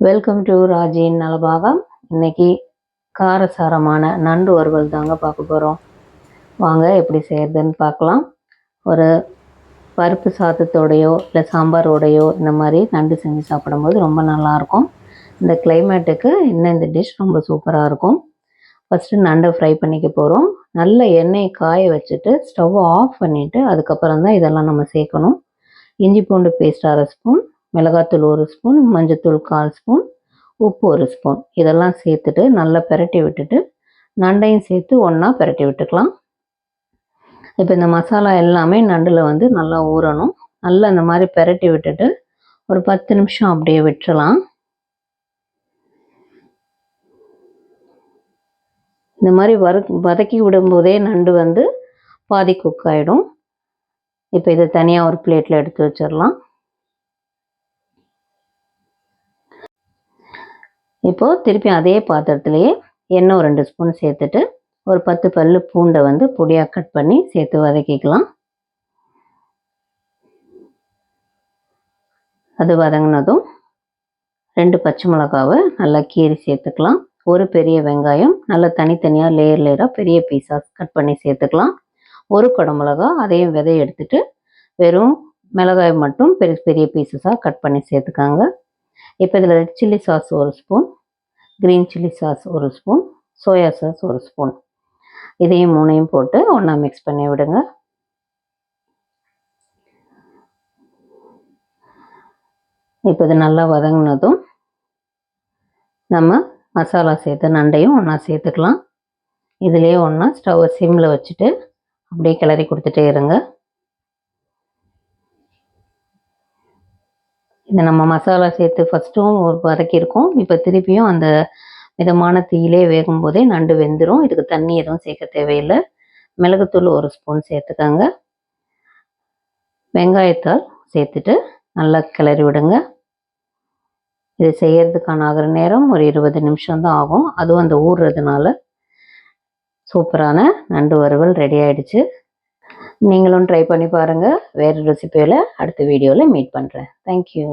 Welcome to ராஜின் Nalabagam. இன்னைக்கு காரசாரமான நண்டு வறுவல் தாங்க பார்க்க போகிறோம். வாங்க எப்படி செய்யறதுன்னு பார்க்கலாம். ஒரு பருப்பு சாதத்தோடையோ இல்லை சாம்பாரோடையோ இந்த மாதிரி நண்டு செஞ்சு சாப்பிடும்போது ரொம்ப நல்லாயிருக்கும். இந்த கிளைமேட்டுக்கு இன்னும் இந்த டிஷ் ரொம்ப சூப்பராக இருக்கும். ஃபஸ்ட்டு நண்டை ஃப்ரை பண்ணிக்க போகிறோம். நல்ல எண்ணெயை காய வச்சுட்டு ஸ்டவ் ஆஃப் பண்ணிவிட்டு அதுக்கப்புறம் தான் இதெல்லாம் நம்ம சேர்க்கணும். இஞ்சி பூண்டு பேஸ்ட் 1/2 ஸ்பூன், மிளகாத்தூள் 1 ஸ்பூன், மஞ்சத்தூள் 1/4 ஸ்பூன், உப்பு 1 ஸ்பூன் இதெல்லாம் சேர்த்துட்டு நல்லா பெரட்டி விட்டுட்டு நண்டையும் சேர்த்து ஒன்றா பெரட்டி விட்டுக்கலாம். இப்போ இந்த மசாலா எல்லாமே நண்டில் நல்லா ஊறணும். நல்லா இந்த மாதிரி பெரட்டி விட்டுட்டு ஒரு 10 நிமிஷம் அப்படியே விட்டுறலாம். இந்த மாதிரி வதக்கி விடும்போதே நண்டு பாதி குக் ஆகிடும். இப்போ இதை தனியாக ஒரு பிளேட்டில் எடுத்து வச்சிடலாம். இப்போது திருப்பி அதே பாத்திரத்துலேயே எண்ணெய் ஒரு 2 ஸ்பூன் சேர்த்துட்டு ஒரு 10 பல்லு பூண்டை பொடியாக கட் பண்ணி சேர்த்து வதக்கிக்கலாம். அது வதங்கினதும் 2 பச்சை மிளகாவை நல்லா கீறி சேர்த்துக்கலாம். ஒரு பெரிய வெங்காயம் நல்லா தனித்தனியாக லேயராக பெரிய பீஸாக கட் பண்ணி சேர்த்துக்கலாம். ஒரு குடமிளகா அதையும் விதையை எடுத்துட்டு வெறும் மிளகாய் மட்டும் பெரிய பெரிய பீசஸாக கட் பண்ணி சேர்த்துக்காங்க. இப்போ இதில் red chilli sauce 1 spoon, green chilli sauce 1 spoon, soya sauce 1 spoon இதையும் 3ஐயும் போட்டு ஒன்றா மிக்ஸ் பண்ணி விடுங்க. இப்போ இது நல்லா வதங்கினதும் நம்ம மசாலா சேர்த்து நண்டையும் ஒன்றா சேர்த்துக்கலாம். இதுலேயே ஒன்றா ஸ்டவ்வை சிம்மில் வச்சுட்டு அப்படியே கிளறி கொடுத்துட்டே இருங்க. இதை நம்ம மசாலா சேர்த்து ஃபஸ்ட்டும் ஒரு வதக்கியிருக்கோம். இப்போ திருப்பியும் அந்த மிதமான தீயிலே வேகும் போதே நண்டு வெந்துடும். இதுக்கு தண்ணி எதுவும் சேர்க்க தேவையில்லை. மிளகுத்தூள் 1 ஸ்பூன் சேர்த்துக்கோங்க. வெங்காயத்தால் சேர்த்துட்டு நல்லா கிளறி விடுங்க. இது செய்யறதுக்கான ஆகிற நேரம் ஒரு 20 நிமிஷம் தான் ஆகும். அதுவும் அந்த ஊறுறதுனால சூப்பரான நண்டு வறுவல் ரெடி ஆகிடுச்சு. நீங்களும் ட்ரை பண்ணி பாருங்கள். வேறு ரெசிபியில் அடுத்த வீடியோவில் மீட் பண்ணுறேன். தேங்க்யூ.